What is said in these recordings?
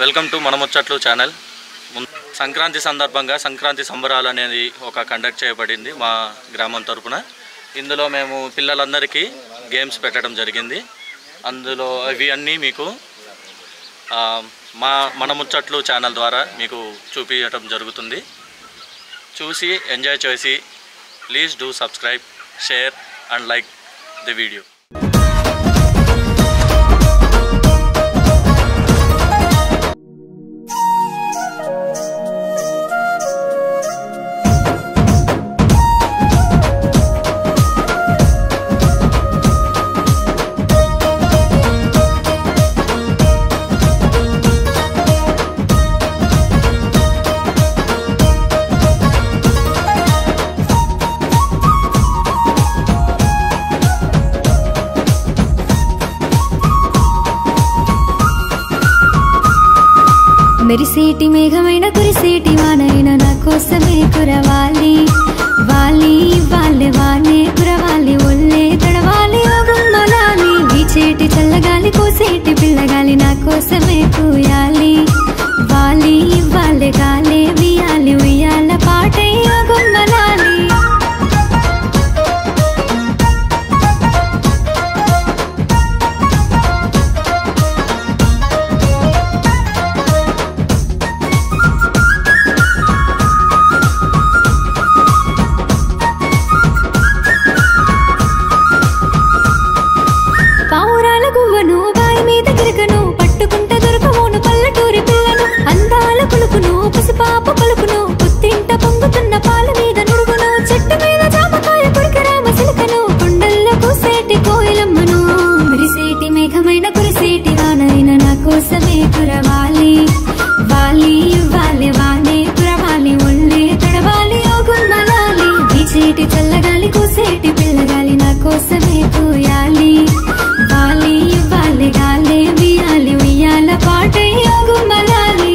Welcome to మన ముచ్చట్లు channel. Sankranti సందర్భంగా సంక్రాంతి సంబరాలు అనేది ఒక కండక్ట్ చేయబడింది మా గ్రామం తరపున. ఇందులో మేము పిల్లలందరికీ గేమ్స్ జరిగింది. అందులో అవి అన్నీ మీకు మన ముచ్చట్లు ఛానల్ ద్వారా మీకు చూపించడం జరుగుతుంది. చూసి ఎంజాయ్ చేసి please do subscribe, share and like the video. మెరిసేటి మేఘమైన కురిసేటి వానైన నా కోసమే కురవాలి, వాలి వాళ్ళే వానే కురవాలి, ఒళ్ళే తడవాలి గుమ్మలాలి, వీచేటి చల్లగాలి కోసేటి పిల్లగాలి నా కోసమే కూయాలి, వాలి వాళ్ళే గాలే వియాలి ఉయ్యాల పాటై గుమ్మలాలి. పసుపాప పలుకును పుత్తింట పొంగుతున్న పాల మీద నుడుగును, చెట్టు మీద జామకాయ పుడికరామ సిలుకను, కొండల్లో కూసేటి కోయిలమ్మను, మెరిసేటి మేఘమైన కురిసేటి వానైన నా కోసమే కురవాలి, వాలి వాళ్ళే వానే కురవాలి, ఒళ్ళే తడవాలి ఓ గుమ్మలాలి, వీచేటి చల్లగాలి కూసేటి పిల్లగాలి నా కోసమే కూయాలి, వాలి వాళ్ళే గాలే వియాలి ఉయ్యాల పాటై ఓ గుమ్మలాలి.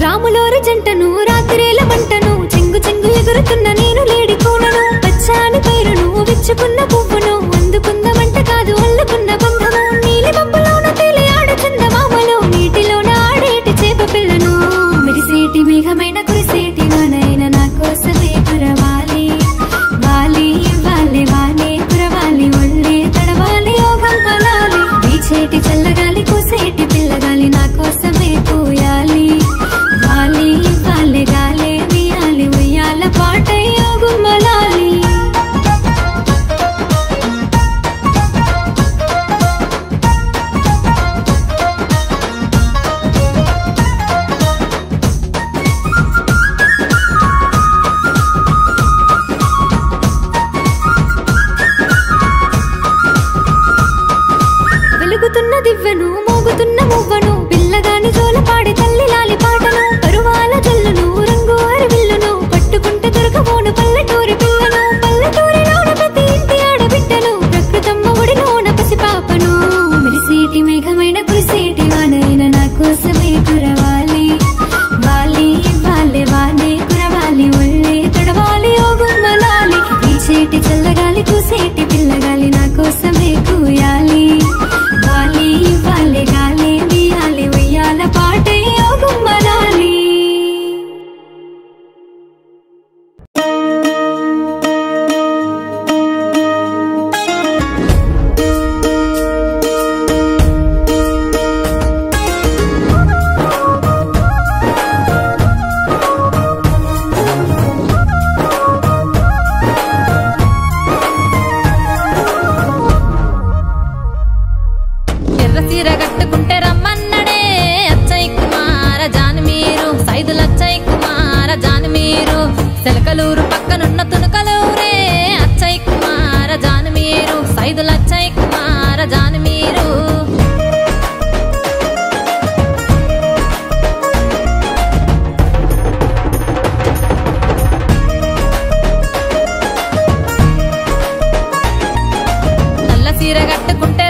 రాములోరి జంటను రాత్రేల మంటను, చెంగు చెంగు ఎగురుతున్న నేను లేడి కోనను, పచ్చాని పైరును విచ్చుకున్న పువ్వును, అందుకుందమంట కాదు అల్లుకున్న బంధము, నీలి బంపులోన తేలి ఆడుతున్న మామలు, నీటిలోన ఆడేటి చేప పిల్లను, మెరిసేటి మేఘమైన కురిసేటి వానైన నా కోసమే కురవాలి, వాలి వాళ్ళే వానే కురవాలి, ఒళ్ళే తడవాలి ఓ గంపలాలి, వీచేటి చల్లగాలి కోసేటి పిల్లగాలి నా కోసమే కూయాలి, వాలి వాళ్ళే గాలే వియాలి ఉయ్యాల పాటై ఓ గుమ్మలాలి. వెలుగుతున్న దివ్వెను మోగుతున్న మువ్వను, పిల్లగాని జోల పాడే తల్లి లాలి పాటను, పరువాల జల్లును రంగు అరవిల్లును, పట్టుకుంటే దొరకబోను పల్లెటూరి పిల్లను, పల్లెటూరిలోన ప్రతి ఇంటి ఆడబిడ్డను, ప్రకృతమ్మ ఒడిలోన పసిపాపను, మెరిసేటి మేఘమైన కురిసేటి వానైన నా కోసమే కురవాలి, వాలి వాళ్ళే వానే కురవాలి, ఒళ్ళే తడవాలి ఓ గుమ్మలాలి, వీచేటి చల్లగాలి కూసేటి పిల్లగాలి నా కోసమే కూయాలి, వాలి వాళ్ళే గాలే వియాలి ఉయ్యాల పాటై ఓ గుమ్మలాలి. సెలకలూరు పక్కనున్న తునుకలూరే అచ్చయ్య కుమార జానమీరు, సైదులచ్చయ్య కుమార జానమీరు. చీర కట్టుకుంటే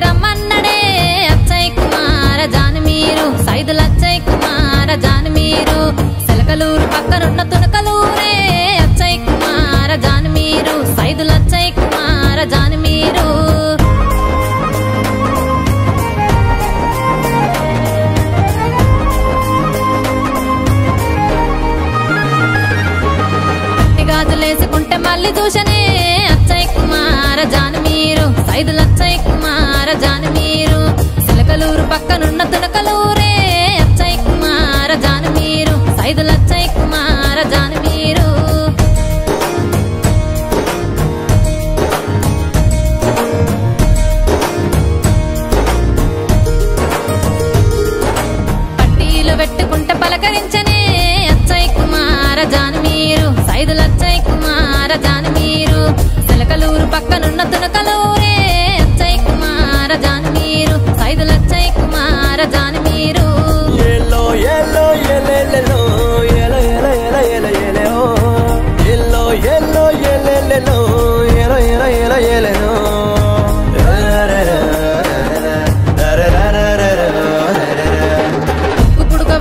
కుమార జాను మీరు సిలకలూరు పక్కనున్న తునకలూరే అచ్చయ్య కుమార జాను మీరు సైదులచ్చయ్య కుమార జాను మీరు పట్టీలు పెట్టుకుంటే పలకరించనే అచ్చయ్య కుమార జాను మీరు సైదులచ్చయ్య కుమార జాను మీరు సిలకలూరు పక్కనున్న తునకలూరే అచ్చయ్య కుమార జాను మీరు సైదులచ్చయ్య కుమార జాను మీరు ఎల్లో ఎల్లో ఎల్లెల్లో ఎలో ఎలో ఎలో ఎలో ఎలో ఎల్లో ఎల్లో ఎల్లెల్లో ఎలో ఎలో ఎలో ఎలో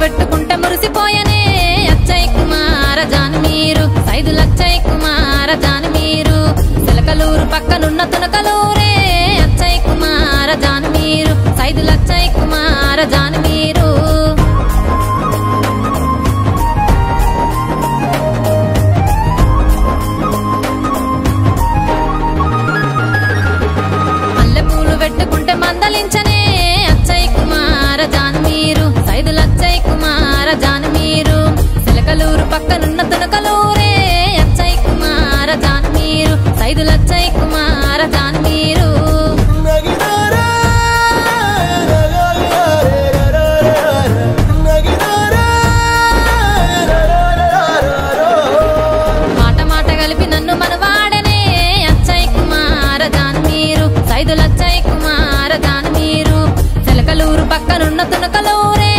పెట్టుకుంటే మురిసిపోయనే అచ్చయ్య కుమార జాను మీరు సైదులచ్చయ్య కుమార జాను మీరు సిలకలూరు పక్కనున్న తునకలూరే అచ్చయ్య కుమార జాను మీరు సైదులచ్చయ్య కుమార జాను మీరు మల్లెపూలు పెట్టుకుంటే మందలించనే అచ్చయ్య కుమార జాను మీరు సైదులచ్చయ్య కుమార జాను మీరు సిలకలూరు పక్కనున్న తునకలూరే అచ్చయ్య కుమార జాను మీరు సైదులచ్చయ్య కుమార జాను మీరు మాట మాట కలిపి నన్ను మనవాడనే అచ్చయ్య కుమార జాను మీరు సైదులచ్చయ్య కుమార జాను మీరు సిలకలూరు పక్కనున్న తునకలూరే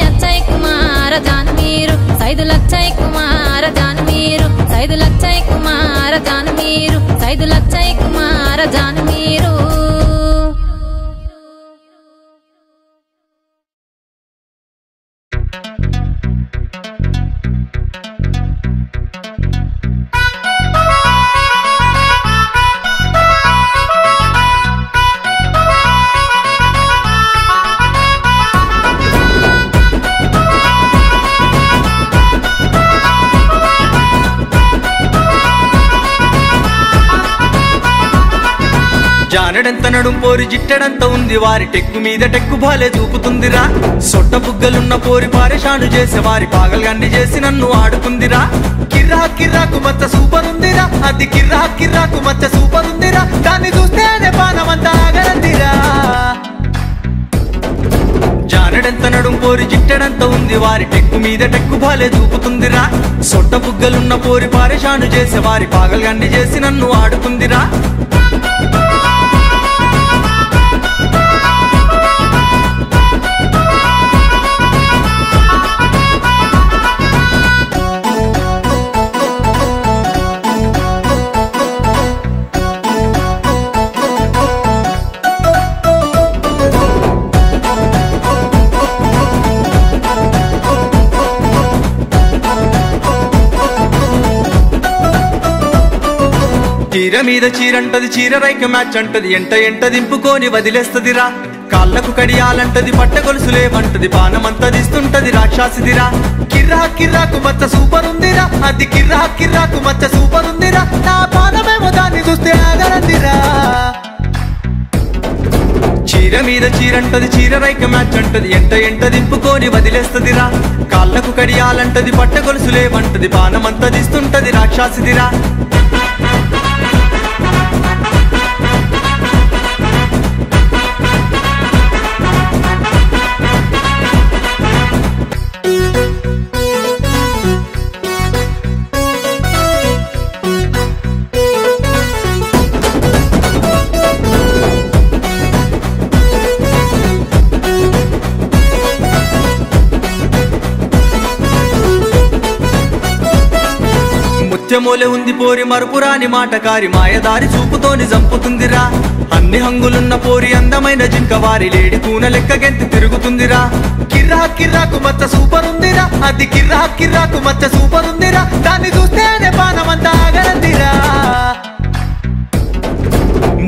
అచ్చయ్య కుమార జాను మీరు సైదులచ్చయ్య కుమార జాను మీరు సైదులచ్చయ్య కుమార జాను మీరు సైదులచ్చయ్య కుమార జాను మీరు జానడంత నడుం పోరి జిట్టడంత ఉంది వారి టెక్కు మీద టెక్కు బాలే చూపుతుందిరా సొట్ట బుగ్గలున్న పోరి పారేషాను చేసే వారి పాగల్గాన్ని చేసి నన్ను ఆడుకుందిరా కిర్రా కిర్రాకు మచ్చ సూపర్ ఉందిరా అది కిర్రా కిర్రాకు మచ్చ సూపర్ ఉందిరా దాన్ని చూస్తేనే పానమంతా ఆగరందిరా జానడంత నడుం పోరి జిట్టడంత ఉంది వారి టెక్కు మీద టెక్కు బాలే చూపుతుందిరా సొట్ట బుగ్గలున్న పోరి పారేషాను చేసే వారి పాగల్గాన్ని చేసి నన్ను ఆడుకుందిరా చీర మీద చీరంటది చీర రైక మ్యాచ్ అంటది ఎంట ఎంట దింపుకొని వదిలేస్తదిరా కాళ్ళకు కడియాలంటది పట్ట గొలుసులేమంటది పానమంతా దిస్తుంటది రాక్షసిదిరా కిర్రా కిర్రాకు మచ్చ సూపర్ ఉందిరా అది కిర్రా కిర్రాకు మచ్చ సూపర్ ఉందిరా నా పానమేమో దాన్ని చూస్తే ఆగరందిరా చీర మీద చీరంటది చీర రైక మ్యాచ్ అంటది ఎంట ఎంట దింపుకొని వదిలేస్తదిరా కాళ్ళకు కడియాలంటది పట్ట గొలుసులేమంటది పానమంతా దిస్తుంటది రాక్షసిదిరా ముత్యమూలె ఉంది పోరి మరుపురాని మాటకారి మాయదారి చూపుతోని చంపుతుందిరా అన్ని హంగులున్న పోరి అందమైన జింక వారి లేడి కూన లెక్క గెంతి తిరుగుతుందిరా కిర్రా కిర్రాకు మచ్చ సూపర్ ఉందిరా అది కిర్రా కిర్రాకు మచ్చ సూపర్ ఉందిరా దాన్ని చూస్తేనే పానమంతా ఆగరందిరా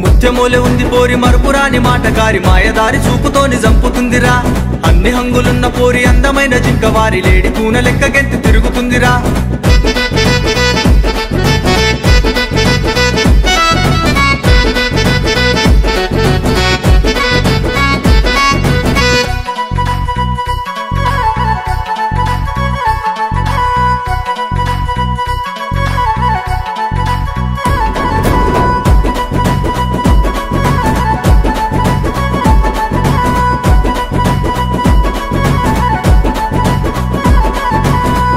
ముత్యమూలె ఉంది పోరి మరుపురాని మాటకారి మాయదారి చూపుతోని చంపుతుందిరా అన్ని హంగులున్న పోరి అందమైన జింక వారి లేడి కూన లెక్క గెంతి తిరుగుతుందిరా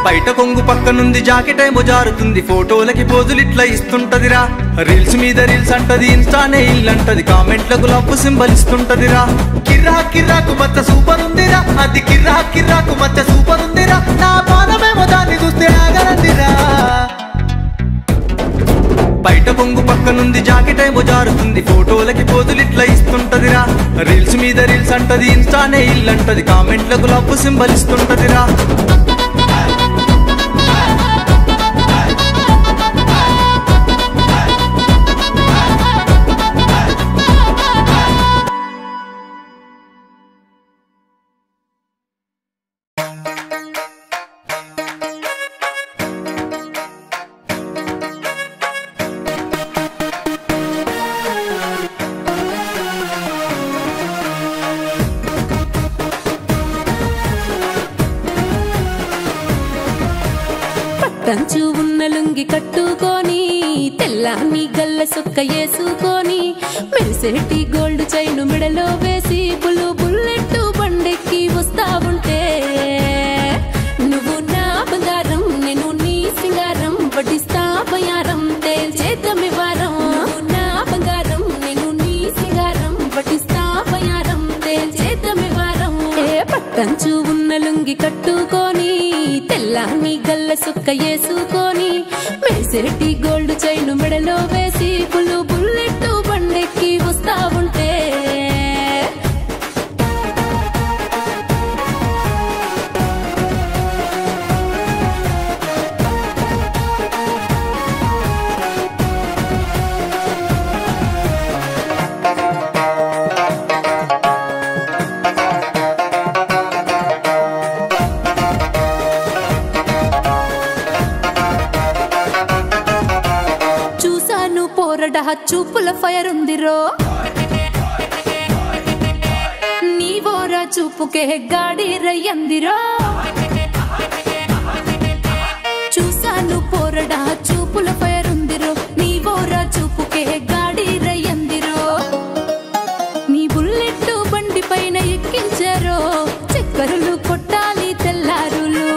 బయట కొంగు పక్క నుండి జాకెట్ ఏమో జారుతుంది, ఫోటోలకి పోజులు ఇట్లా ఇస్తుంటదిరా. రీల్స్ మీద రీల్స్ అంటది, ఇన్స్టానే ఇల్లంటది, కామెంట్లకు లవ్ సింబల్ ఇస్తుంటదిరా. కిర్రా కిర్రాకు మచ్చ సూపర్ ఉందిరా, అది కిర్రా కిర్రాకు మచ్చ సూపర్ ఉందిరా, నా పాదమేమో దాన్ని చూస్తే ఆగరందిరా. బయట కొంగు పక్క నుండి జాకెట్ ఏమో జారుతుంది, ఫోటోలకి పోజులు ఇట్లా ఇస్తుంటదిరా. రీల్స్ మీద రీల్స్ అంటది, ఇన్స్టానే ఇల్లంటది, కామెంట్లకు లవ్ సింబల్ ఇస్తుంటదిరా. కంచు ఉన్న లుంగి కట్టుకొని, తెల్లాని గల్ల సుక్క వేసుకొని, మెరిసేటి గోల్డ్ చైను మెడలో వేసి, బుల్లెట్ బండెక్కి వస్తా ఉంటే, నువ్వు నా బంగారం నేను నీ సింగారం, వడ్డిస్తా బయారం తేల్చేద్దామి వారం. నా బంగారం నేను నీ సింగారం, వడ్డిస్తా బయారం తేల్చేద్దామి వారం. పట్టంచు ఉన్న లుంగి కట్టుకొని, తెల్లాని గల్ల సుక్క వేసుకొని, మెరిసేటి గోల్డ్ చైను మెడలో వేసి, బుల్లెట్ బండెక్కి వస్తా ఉంటే, చూపుల ఫైర్ ఉందిరో, నీ ఓరా చూపుకే గాడి రయ్యందిరో. చూసాను పోరడా చూపుల ఫైర్ ఉందిరో, నీ ఓరా చూపుకే గాడి రయ్యందిరో. నీ బుల్లెట్ బండి పైన ఎక్కించారో, చక్కరులు కొట్టాలి తెల్లారులు,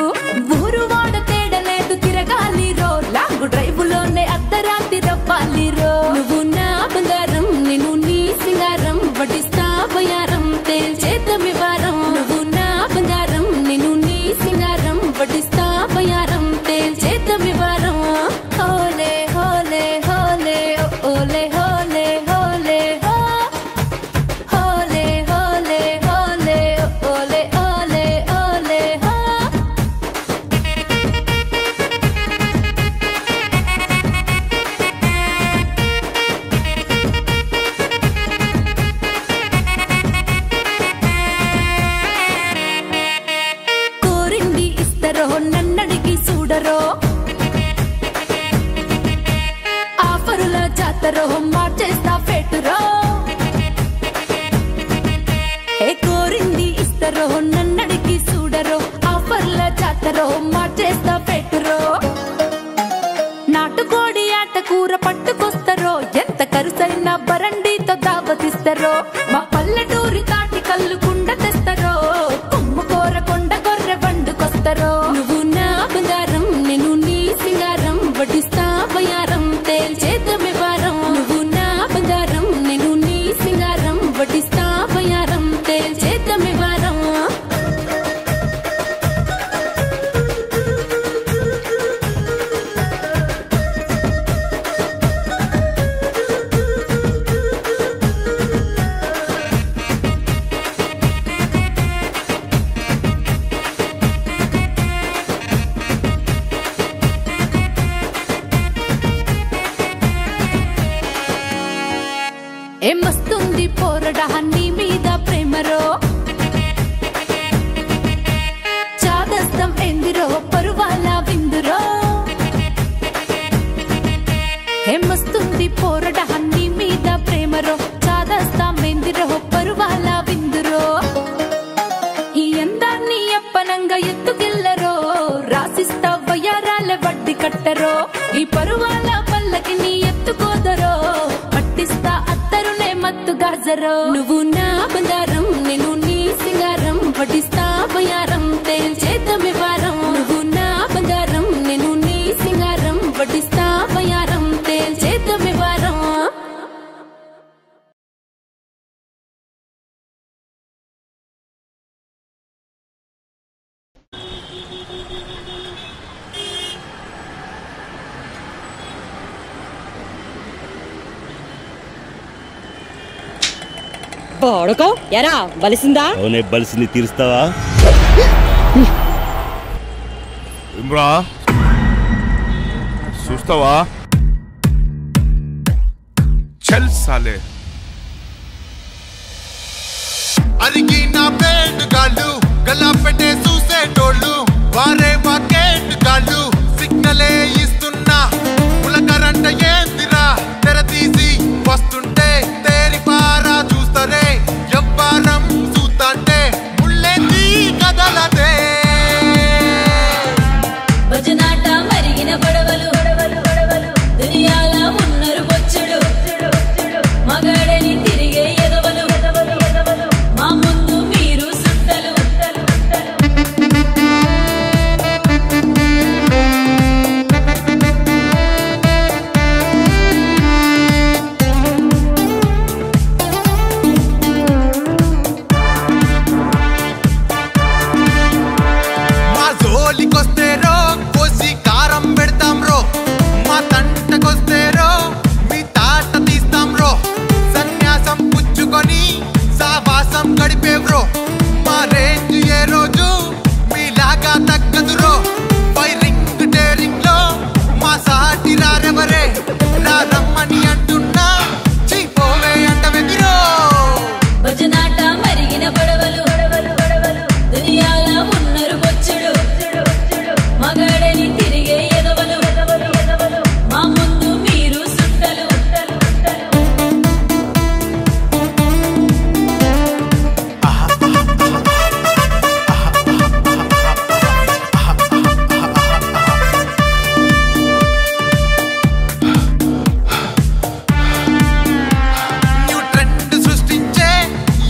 ఊరు వాడ తేడలేదు తిరగాలి రో, లాంగు డ్రైవులోనే అర్ధరాత్రి రవ్వాలిరో. నువ్వు నా బంగారం నేను నీ సింగారం, వడ్డిస్తా బయారం తేల్చేద్దామి వారం. నువ్వు నా బంగారం నేను నీ సింగారం, వడ్డిస్తా బయారం తేల్చేద్దామి వారం. హోలే హోలే హోలే ఓలే హోలే హోలే హో, హోలే హోలే హోలే ఓలే ఓలే ఓలే హో. కోరింది ఇస్తరో నన్నడిగి చూడరో, ఆఫరుల జాతరో మార్చేస్తా పెట్టురో. కోరింది ఇస్తరో నన్నడిగి చూడరో, ఆఫర్ల జాతరో మార్చేస్తా పెట్టురో. నాటుకోడి ఆట కూర పట్టుకొస్తారో, ఎంత కరుసైన బరండితో దావతిస్తారో. మా పల్లెటూరి తాటి కళ్ళు కుండ తెస్తారో, కొమ్ము కూర కొండ గొర్రె బండుకొస్తారో. నువ్వు నా బంగారం నేను నీ సింగారం, వడ్డిస్తా బయారం తేల్చేద్దామి వారం. నువ్వు నా బంగారం నేను నీ సింగారం, వడ్డిస్తా బయారం తేల్చేద్దామి వారం. ఏమొస్తుంది పోరడా నీ మీద ప్రేమరో, చాదస్తం ఎందిరో పరువాల విందురో. ఏమొస్తుంది పోరడా నీ మీద ప్రేమరో, చాదస్తం ఎందిరో పరువాల విందురో. ఈ అందాన్ని అప్పనంగా ఎత్తుకెళ్ళరో, రాసిస్తా వయ్యారాల వడ్డీ కట్టరో. ఈ పరువాల పల్లకి నీ ఎత్తుకోదరో, పట్టిస్తా అత్తరునే మత్తు గాజరో. నువ్వు నా బంగారం నేను నీ సింగారం, వడ్డిస్తా బయారం తేల్చేద్దామి వారం. నువ్వు నా బోడకో ఎరా బలిసిందా? అవునే బలిసింది, తీరుస్తావా? ఇమ్రా చూస్తావా? చల్ సాలే. అరిగి నా పేట్ గాళ్ళు గల్లా పెట్టే చూసేటోళ్ళు వారే వాకేట్ గాళ్ళు సిగ్నలే ఇస్తున్నా పులకరంట ఏందిరా తెర తీసి వస్తుంటే తేరి పారా చూస్తరే ఎవ్వారం చూస్తాంటే ముళ్ళేంది కదలదే భజనాట మరిగిన పడవలు దునియాల ఉన్నరు బొచ్చుడు మగాడని తిరిగే ఎదవలు మా ముందు మీరు సుట్టలు మా జోలికొస్తే రో కోసి కారం పెడతాం రో మా తంటకొస్తే రో మీ తాట తీస్తాం రో సన్యాసం పుచ్చుకొని సావాసం గడిపేవ్రో మా రేంజ్ ఏ రోజు మీలాగా తగ్గదు రో ఫైరింగ్ డేరింగ్ లో మా సాటి రారెవరే రా రమ్మని అంటున్నా చీపోవే అంటవెదిరో భజనాట మరిగిన పడవలు దునియాల ఉన్నరు బొచ్చుడు మగాడని తిరిగే ఎదవలు మా ముందు మీరు సుట్టలు న్యూ ట్రెండ్ సృష్టించే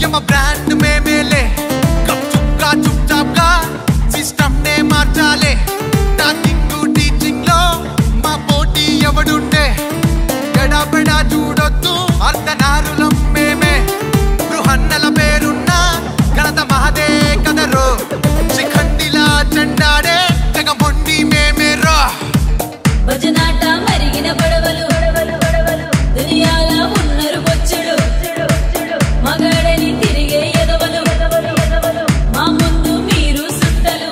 యమ బ్రాండ్ మేమేలే గప్చుప్గా చుప్చాప్గా సిస్టమ్ నే మార్చాలే టాకింగ్ టీచింగ్ లో మా పోటీ ఎవడుండే గడబడా చూడొద్దు అర్ధనారులం మేమే బృహన్నల పేరున్న ఘనత మహదే కదరో శిఖండిలా చెండాడే జగమొండి మేమే రా భజనాట మరిగిన పడవలు దునియాల ఉన్నరు బొచ్చుడు మగాడని తిరిగే ఎదవలు మా ముందు మీరు సుట్టలు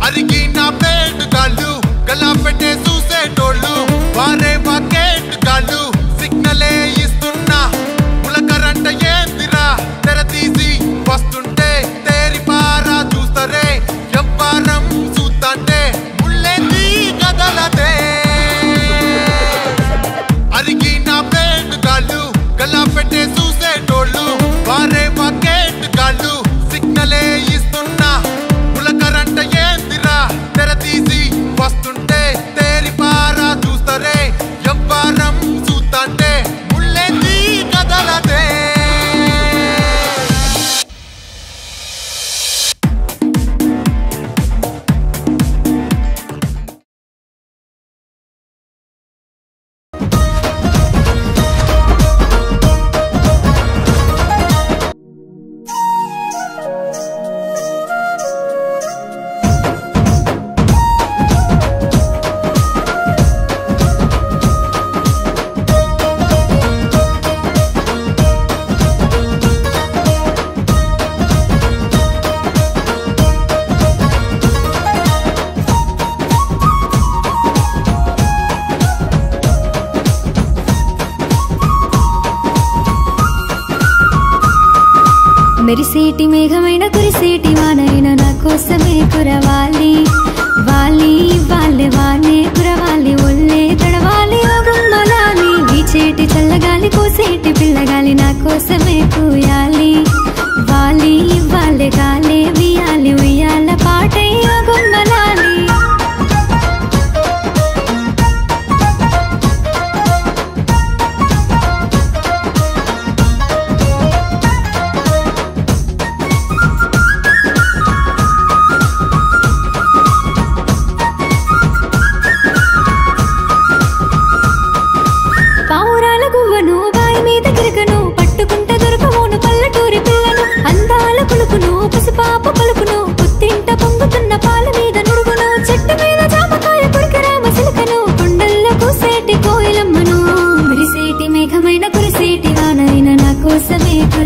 అరిగి నా పేట్ గాళ్ళు గల్లా పెట్టే చూసేటోళ్ళు వారే వాకేట్ గాళ్ళు సిగ్నలే ఇస్తున్నా పులకరంట ఏందిరా తెర తీసి వస్తుంటే తేరి పారా చూస్తరే ఎవ్వారం చూస్తాంటే ముళ్ళేంది కదలదే అరిగి నా పేట్ గాళ్ళు గల్లా పెట్టే చూసేటోళ్ళు వారే వాకేట్ గాళ్ళు సిగ్నలే ఇస్తున్నా పులకరంట ఏందిరా తెర తీసి వస్తుంటే తేరి పారా చూస్తరే ఎవ్వారం చూస్తాంటే ముళ్ళేంది కదలదే మెరిసేటి మేఘమైన కురిసేటి వానైన నా కోసమే కురవాలి వాలి వాళ్ళే వానే కురవాలి ఒళ్ళే తడవాలి ఓ గుమ్మలాలి వీచేటి చల్లగాలి కోసేటి పిల్లగాలి నా కోసమే పూయాలి వాలి వాళ్ళే గాలే వియాలి ఉయ్యాల పాటై ఓ గుమ్మలాలి పావురాల గువ్వను బాయి మీద గిరకను పట్టుకుంటే దొరకవును పల్లె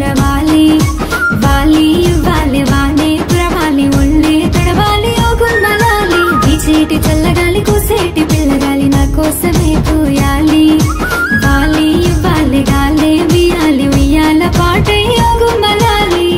కురవాలి వాలి ఇవ్వాలి వానే కురవాలి ఒళ్ళే తడవాలి ఓ గుమ్మలాలి వీచేటి చల్లగాలి కూసేటి పిల్లగాలి నా కోసమే పూయాలి వాలి ఇవ్వాలి గాలే వియాలి ఉయ్యాల పాటే ఓ గుమ్మలాలి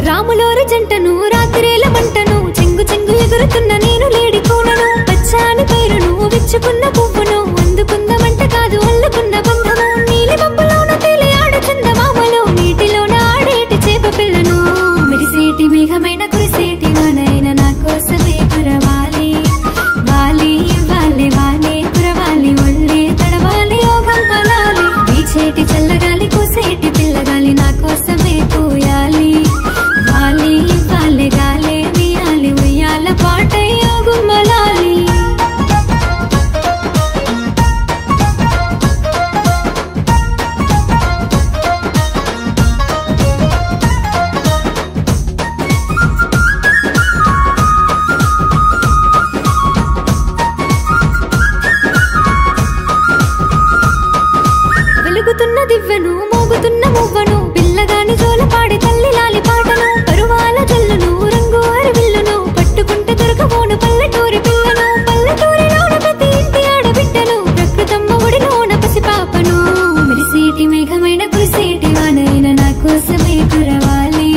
రాములోరి జంటను రాత్రేల మంటను చెంగు చెంగు ఎగురుతున్న నేను లేడి కూనను పచ్చాని పైరును విచ్చుకున్న పువ్వును అందుకుందమంట కాదు అల్లుకున్న బంధము నీలి మబ్బులోన తేలి ఆడు చందమామలు నీటిలోన ఆడేటి చేప పిల్లను మెరిసేటి మేఘమైన కురిసేటి వానైన నా కోసమే కురవాలి వాలి ఇవ్వాలి వానే కురవాలి ఒళ్ళే తడవాలి ఓ గంపలాలి వీచేటి చల్లగాలి కూసేటి పిల్లగాలి నా కోసమే పూయాలి వాలి ఇవ్వాలి గాలే వియాలి ఉయ్యాల పాటయ్యో గుమ్మలాలి వెలుగుతున్న దివ్వెను మోగుతున్న మువ్వను పిల్లగాని జోలపాడి తల్లి లాలి పాటను పరువాల జల్లును రంగు అరివిల్లును పట్టుకుంటే దొరకబోను పల్లెటూరి పిల్లను పల్లెటూరిలోన ప్రతి ఇంటి ఆడబిడ్డను ప్రకృతమ్మ ఒడిలోన పసిపాపను మెరిసేటి మేఘమైన కురిసేటి వానైన నా కోసమే కురవాలి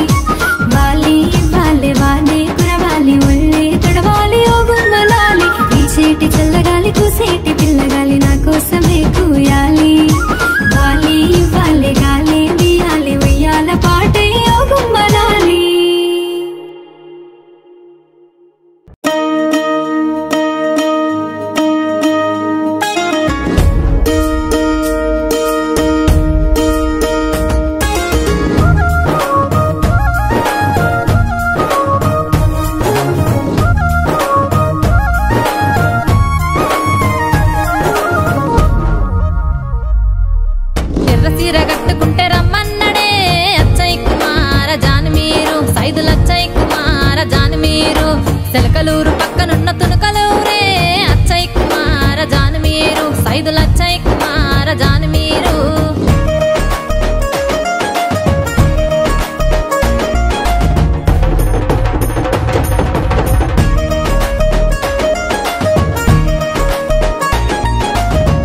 వాలి ఇవ్వాలి వానే కురవాలి ఒళ్ళే తడవాలి ఓ గుమ్మలాలి వీచేటి చల్లగాలి కూసేటి పిల్లగాలి నా కోసమే కూయాలి వాలి ఇవ్వాలి గాలే వియాలి ఉయ్యాల పాటే ఓ గుమ్మలాలి ఎర్ర సీర కట్టుకుంటే రమ్మన్నడే అచ్చయ్య కుమార జాని మీరు సైదుల అచ్చయ్య కుమార జాని మీరు సెలకలూరు పక్కనున్న తునకలూరే అచ్చయ్య కుమార జాని మీరు సైదుల అచ్చయ్య కుమార జాని మీరు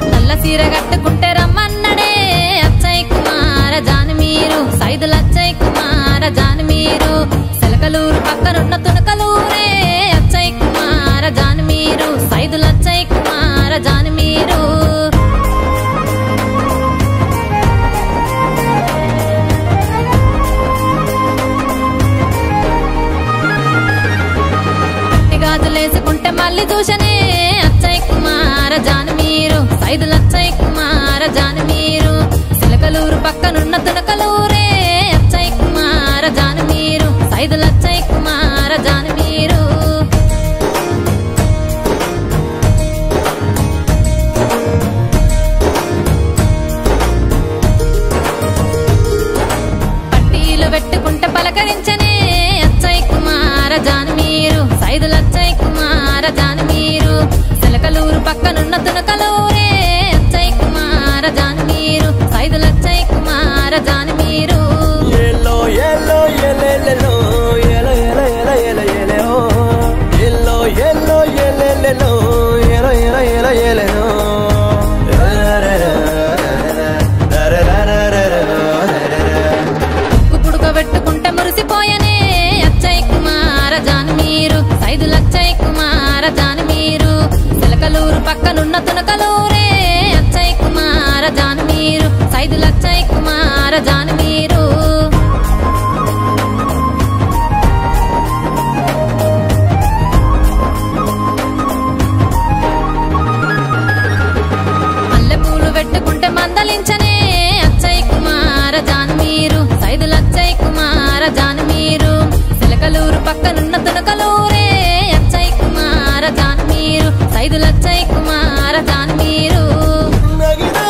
నల్ల సీర కట్టుకుంటే రమ్మన్నడే అచ్చయ్య కుమార జాని మీరు సైదుల అచ్చయ్య కుమార జాని మీరు సెలకలూరు పక్కనున్న తునకలూరే అచ్చయ్య కుమార జాని మీరు సైదుల అచ్చయ్య కుమార జాని మీరు గాజులేసుకుంటే మళ్ళీ దూషనే అచ్చయ్య కుమార జాని మీరు సైదుల అచ్చయ్య కుమార జాని మీరు సిలకలూరు పక్కనున్న తునకలూరే అచ్చయ్య కుమార జాని మీరు సైదుల అచ్చయ్య కుమార జాని మీరు పట్టీలు పెట్టుకుంటే పలకరించనే అచ్చయ్య కుమార జాని మీరు సైదుల అచ్చయ్య కుమార జాని మీరు సిలకలూరు పక్కనున్న తునకలూరే అచ్చయ్య కుమార జాని మీరు సైదుల అచ్చయ్య కుమార జాని మీరు ఎల్లో ఎల్లో ఎల్లెల్లో ఎల ఎల ఎల ఎల ఎలో ఎల్లో ఎల్లో ఎల్లెల్లో ఎల ఎల ఎల ఎలో పుడకబెట్టుకుంటే మురిసిపోయనే అచ్చయ్య కుమార జాని మీరు సైదుల అచ్చయ్య కుమార జాని మీరు సిలకలూరు పక్కనున్న తునకలూరే అచ్చయ్య కుమార జాని మీరు సైదుల అచ్చయ్య కుమార జాని మీరు మల్లెపూలు పెట్టుకుంటే మందలించనే అచ్చయ్య కుమార జాని మీరు సైదుల అచ్చయ్య కుమార జాని మీరు సిలకలూరు పక్కనున్న తునకలూరే అచ్చయ్య కుమార జాని మీరు సైదుల అచ్చయ్య కుమార జాని మీరు నగినా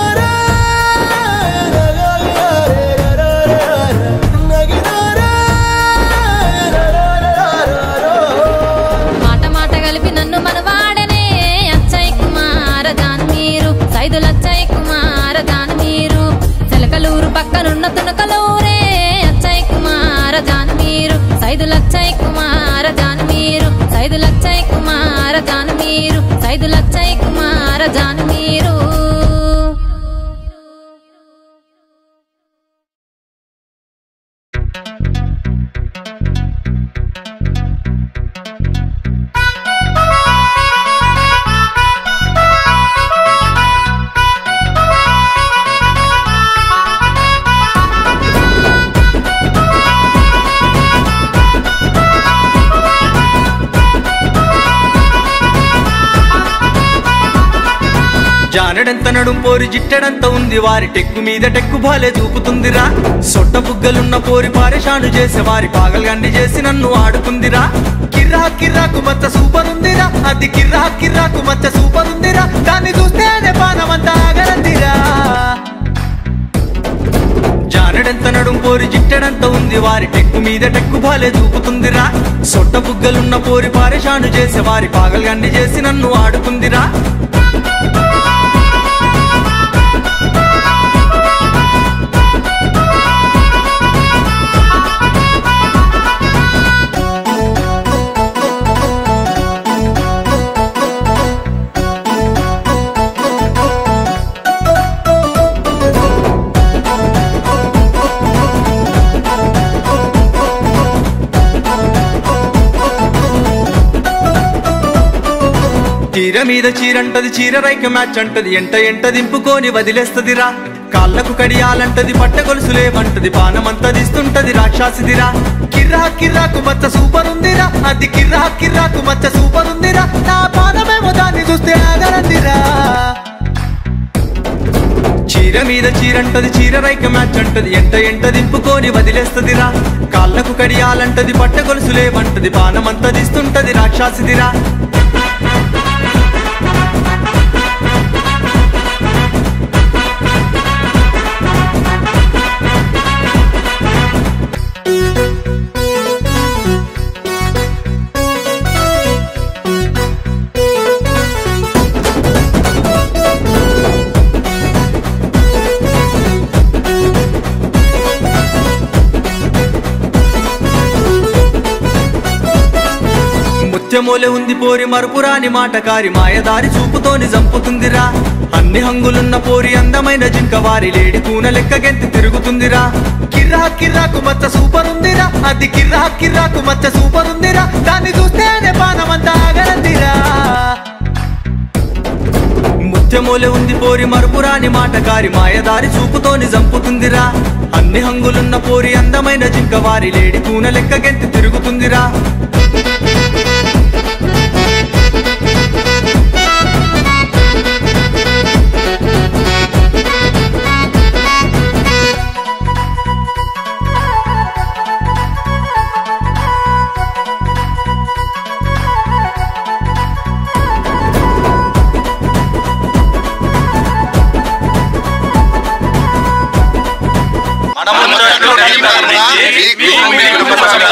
జానెడంత నడుం పోరి జిట్టెడంత ఉంది వారి టెక్కు మీద టెక్కు బాలే చూపుతుందిరా సొట్ట బుగ్గలున్న పోరి పారేషాను చేసే వారి పాగల్గండి చేసి నన్ను ఆడుకుందిరా కిర్రా కిర్రాకు మచ్చ సూపర్ ఉందిరా అది కిర్రా కిర్రాకు మచ్చ సూపర్ ఉందిరా దాన్ని చూస్తేనే పానమంతా ఆగరందిరా జానెడంత నడుం పోరి జిట్టెడంత ఉంది వారి టెక్కు మీద టెక్కు బాలే చూపుతుందిరా సొట్ట బుగ్గలున్న పోరి పారేషాను చేసే వారి పాగల్గండి చేసి నన్ను ఆడుకుందిరా చీర మీద చీరంటది చీర రైక మ్యాచ్ అంటది ఎంట దింపుకొని వదిలేస్తదిరా కాళ్ళకు కడియాలంటది పట్ట గొలుసులేమంటది పానమంతా తీస్తుంటది రాక్షసిదిరా కిర్రా కిర్రాకు మచ్చ సూపర్ ఉందిరా అది కిర్రా కిర్రాకు మచ్చ సూపర్ ఉందిరా నా పానమేమో దాన్ని చూస్తే ఆగరందిరా చీర మీద చీరంటది చీర రైక మ్యాచ్ అంటది ఎంట దింపుకొని వదిలేస్తదిరా కాళ్ళకు కడియాలంటది పట్ట గొలుసులేమంటది పానమంతా తీస్తుంటది రాక్షసిదిరా ముత్యమూలె ఉంది పోరి మరుపురాని మాటకారి మాయదారి చూపుతోని చంపుతుందిరా అన్ని హంగులున్న పోరి అందమైన జింక వారి లేడి కూన లెక్క గెంతి తిరుగుతుందిరా కిర్రా కిర్రాకు మచ్చ సూపర్ ఉందిరా అది కిర్రా కిర్రాకు మచ్చ సూపర్ ఉందిరా దాన్ని చూస్తేనే పానమంతా ఆగరందిరా ముత్యమూలె ఉంది పోరి మరుపురాని మాటకారి మాయదారి చూపుతోని చంపుతుందిరా అన్ని హంగులున్న పోరి అందమైన జింక వారి లేడి కూన లెక్క గెంతి తిరుగుతుందిరా ఈ